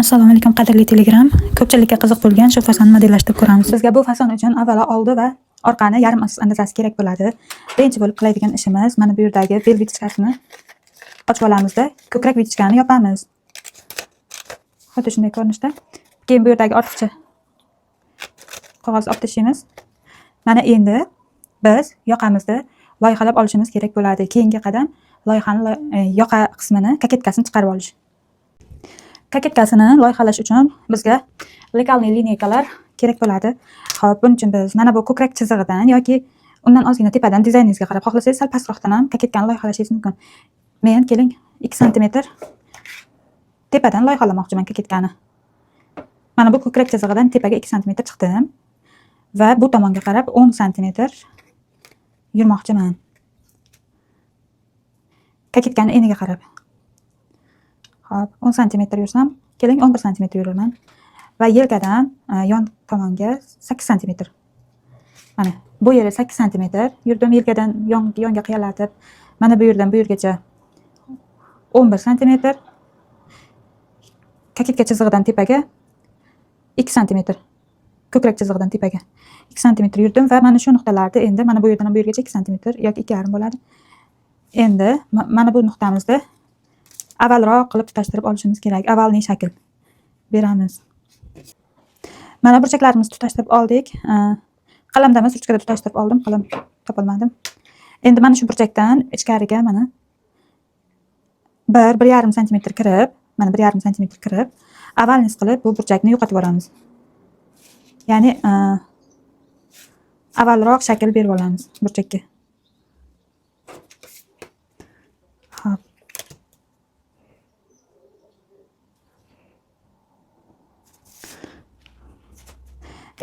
Assalomu alaykum qadrli Telegram. Ko'pchilikka qiziq bo'lgan shu fasonni modellashtirib ko'ramiz. Bizga bu fason uchun avvalo oldi va orqani yarim asos andazasi kerak bo'ladi. Birinchi bo'lib qiladigan ishimiz mana bu yerdagi bel vitichkasini ochib olamizda, ko'krak vitichkani yopamiz. Xuddi shunday ko'rinishda. Keyin bu yerdagi ortiqcha qog'ozni olib tashlaymiz. Mana endi biz yoqamizda loyihalab olishimiz kerak bo'ladi. Keyingi qadam loyihani yoqa qismini, kaketkasini chiqarib olish. Kaketkasini loyihalash uchun bizga lekalniy lineykalar kerak bo'ladi. Xo'p, buning uchun biz mana bu ko'krak chizig'idan yoki undan ozgina tepadan dizayningizga qarab xohlasangiz sal pastroqdan ham kaketkani loyihalashingiz mumkin. Men keling 2 sm tepadan loyihalamoqchiman kaketkani. Mana bu ko'krak chizig'idan tepaga 2 sm chiqdim va bu tomonga qarab 10 sm yurmoqchiman. Kaketkani eniga qarab. Hop, 10 sm yursam, keling 11 sm yuraman va yelkadan yon tomonga 8 sm. Mana bu yeri 8 sm yurdim, yelkadan yonga qiyalatib, mana bu yerdan bu yergacha 11 sm. Kaketka chizig'idan tepaga 2 sm. Ko'krak chizig'idan tepaga 2 sm yurdim va mana shu nuqtalarda endi mana bu yerdan bu yergacha 2 sm yoki 2,5 bo'ladi. Endi mana bu nuqtamizda avvalroq qilib tutashtirib olishimiz kerak. Avvalniy shakl beramiz. Mana burchaklarimizni tutashtirib oldik. Qalamda emas, ruchkada tutashtirib oldim, qalam topolmadim. Endi mana shu burchakdan ichkariga mana 1,5 sm kirib, mana 1,5 sm kirib, avvalnis qilib bu burchakni yo'qotib olamiz. Ya'ni avvalroq shakl berib olamiz burchakka. Hop.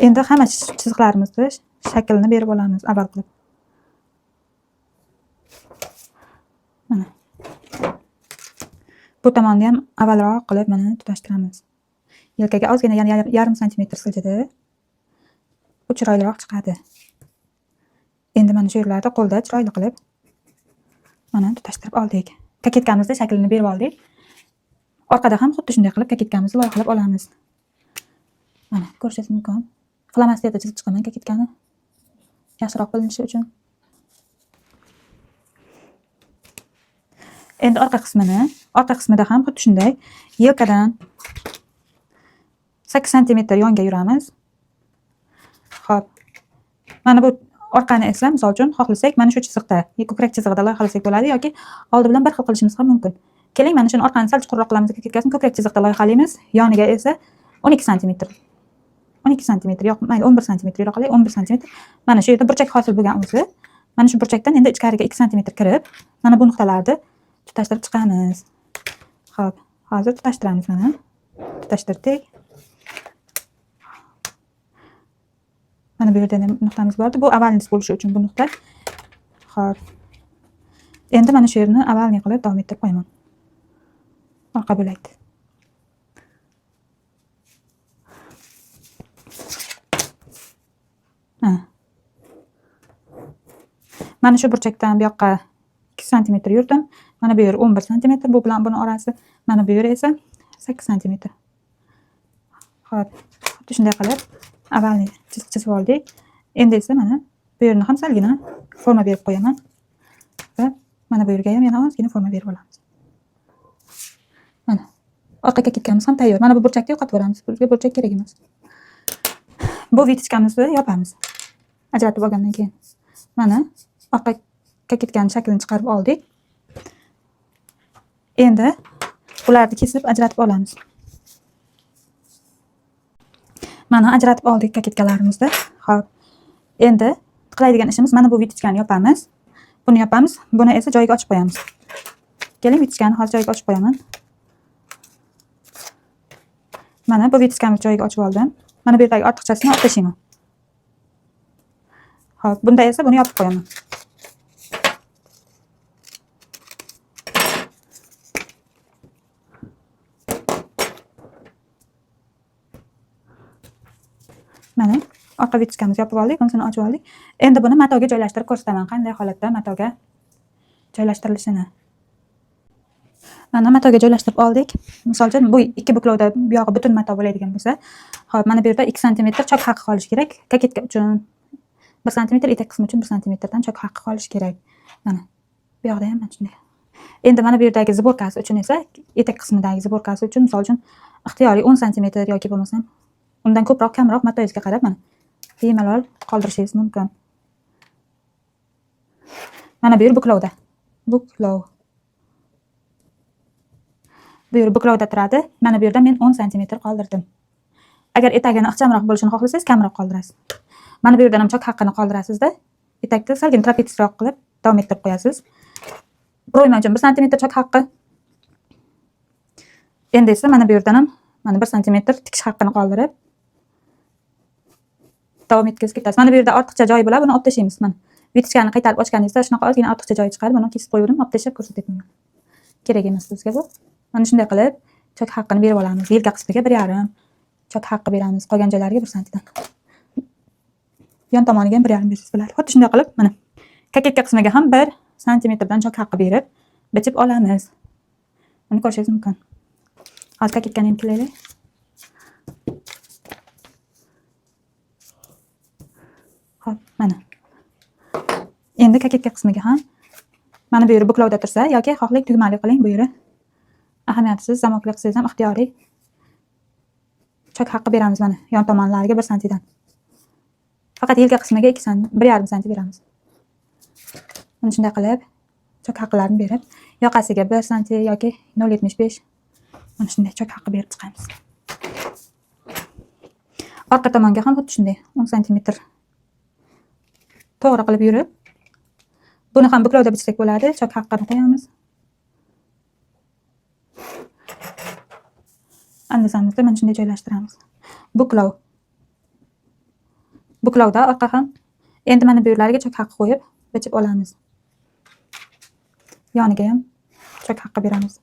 Endi hamma chiziqlarimizni shaklini berib olamiz avval qilib. Mana. Bu tomonni ham avvalroq qilib mana tutashtiramiz. Yelkaga ozgina yana 1,5 sm siljidi. Bu chiroyliroq chiqadi. Endi mana shu yerlarda qo'lda chiroyli qilib mana tutashtirib oldik. Kaketkamizni shaklini berib oldik. Orqada ham xuddi shunday qilib kaketkamizni loyihalab olamiz. Mana ko'rishingiz mumkin. Flomasterde chizib chiqaman kaketkani yaxshiroq bilinishi uchun. Endi orqa qismida ham xuddi shunday yelkadan 8 sm yonga yuramiz. Xo'p. Mana bu orqani esa misol uchun xohlasak mana shu chiziqda, ko'krak chizig'ida loyihalasak bo'ladi yoki oldi bilan bir xil qilishimiz ham mumkin. Keling, mana shuni orqani sal chuqurroq qilamiz, kaketkasini ko'krak chiziqda loyihalaymiz. Yoniga esa 12 sm. 12 sm yo'q, mayli 11 sm yura qolay, 11 sm. Mana shu yerda burchak hosil bo'lgan o'zi. Mana shu burchakdan endi ichkariga 2 sm kirib, mana bu nuqtalarni tutashtirib chiqamiz. Xo'p, hozir tutashtiramiz mana. Tutashtirdik. Mana bu yerda nuqtamiz bor. Bu avvalnis bo'lishi uchun bu nuqta. Xo'p. Endi mana shu yerni avvalni qilib davom ettirib qo'yaman. Orqa bo'lakda. Mana shu burchakdan bu yoqqa 2 sm yurdim. Mana bu yer 11 sm, bu bilan buni orasi, mana bu yer esa 8 sm. Xo'p, xuddi shunday qilib avvalni chizib oldik. Endi esa mana bu yerni ham salgina forma berib qo'yaman va mana bu yerga ham yana ozgina forma berib olamiz. Mana orqa kaketkamiz ham tayyor. Mana bu burchakni yo'qotib olamiz. Bizga burchak kerak emas. Bu vitichkamizni yopamiz. Ajratib olgandan keyin mana orqa kaketkani shaklini chiqarib oldik. Endi ularni kesib ajratib olamiz. Mana ajratib oldik kaketkalarimizni. Xo'p. Endi qiladigan ishimiz mana bu vitichkani yopamiz. Buni yopamiz, buni esa joyiga ochib qo'yamiz. Keling, vitichkani hozir joyiga ochib qo'yaman. Mana bu vitichkamizni joyiga ochib oldim. Mana bu yerdagi ortiqchasini olib tashlayman. Xo'p, bunda esa buni yopib qo'yaman. Mana orqa vitichkamizni yopib oldik, unisini ochib oldik. Endi buni matoga joylashtirib ko'rsataman, qanday holatda matoga joylashtirilishini. Mana matoga joylashtirib oldik. Misol uchun bu ikki buklovda bu yog'i butun mato bo'ladigan bo'lsa, hop mana bu yerda 2 sm chok haqqi qolishi kerak. Kaketka uchun 1 sm, etak qismi uchun 1 sm dan chok haqqi qolishi kerak. Mana bu yoqda ham mana shunday. Endi mana bu yerdagi ziborkasi uchun esa, etak qismidagi ziborkasi uchun misol uchun ixtiyoriy 10 sm yoki bo'lmasam undan ko'proq, kamroq matoyingizga qarab mana bemalol qoldirishingiz mumkin. Mana bu yer buklovda. Buklov. Bu yer buklovda turadi. Mana bu yerda men 10 sm qoldirdim. Agar etagini ixchamroq bo'lishini xohlasangiz, kamroq qoldirasiz. Mana bu yerdan ham chok haqqini qoldirasizda, etakni salgina trapetsroq qilib davom ettirib qo'yasiz. Bro'yma uchun 1 sm chok haqqi. Endi esa mana bu yerdan ham mana 1 sm tikish haqqini qoldirib davom etkazib ketasiz. Mana bu yerda ortiqcha joyi bo'ladi, buni olib tashlaymiz. Mana vitichkani qaytarib ochganingizda shunaqa ozgina ortiqcha joyi chiqadi, buni kesib qo'ydim, olib tashlab ko'rsatyapman. Kerak emas bizga bu. Mana shunday qilib chok haqqini berib olamiz. Yelka qismiga 1,5 chok haqqi beramiz, qolgan joylariga 1 sm dan. Yon tomoniga ham 1,5 bersangiz bo'ladi. Xuddi shunday qilib mana kaketka qismiga ham 1 sm dan chok haqqi berib bichib olamiz. Buni ko'rishingiz mumkin. Hozir kaketkani ham tiklaylik. Hop, mana. Endi kaketka qismiga ham mana bu yeri buklovda tursa yoki xohlik tugmali qiling bu yeri. Ahamiyatsiz, zamokli qilsangiz ham ixtiyoriy chok haqqi beramiz mana yon tomonlariga 1 sm dan. Faqat yelka qismiga 2 sm, 1,5 sm beramiz. Mana shunday qilib chok haqqlarini berib, yoqasiga 1 sm yoki 0,75 mana shunday chok haqqi berib chiqamiz. Orqa tomonga ham xuddi shunday 10 sm to'g'ri qilib yurib, buni ham buklovda bichsak bo'ladi. Chok haqqini qo'yamiz. Andasamizda mana shunday joylashtiramiz. Buklov. Buklovda orqa ham. Endi mana bu yerlariga chok haqqi qo'yib bichib olamiz. Yoniga ham chok haqqi beramiz.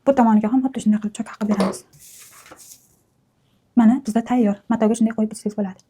Bu tomoniga ham xuddi shunday qilib chok haqqi beramiz. Mana bizda tayyor. Matoga shunday qo'yib bichsangiz bo'ladi.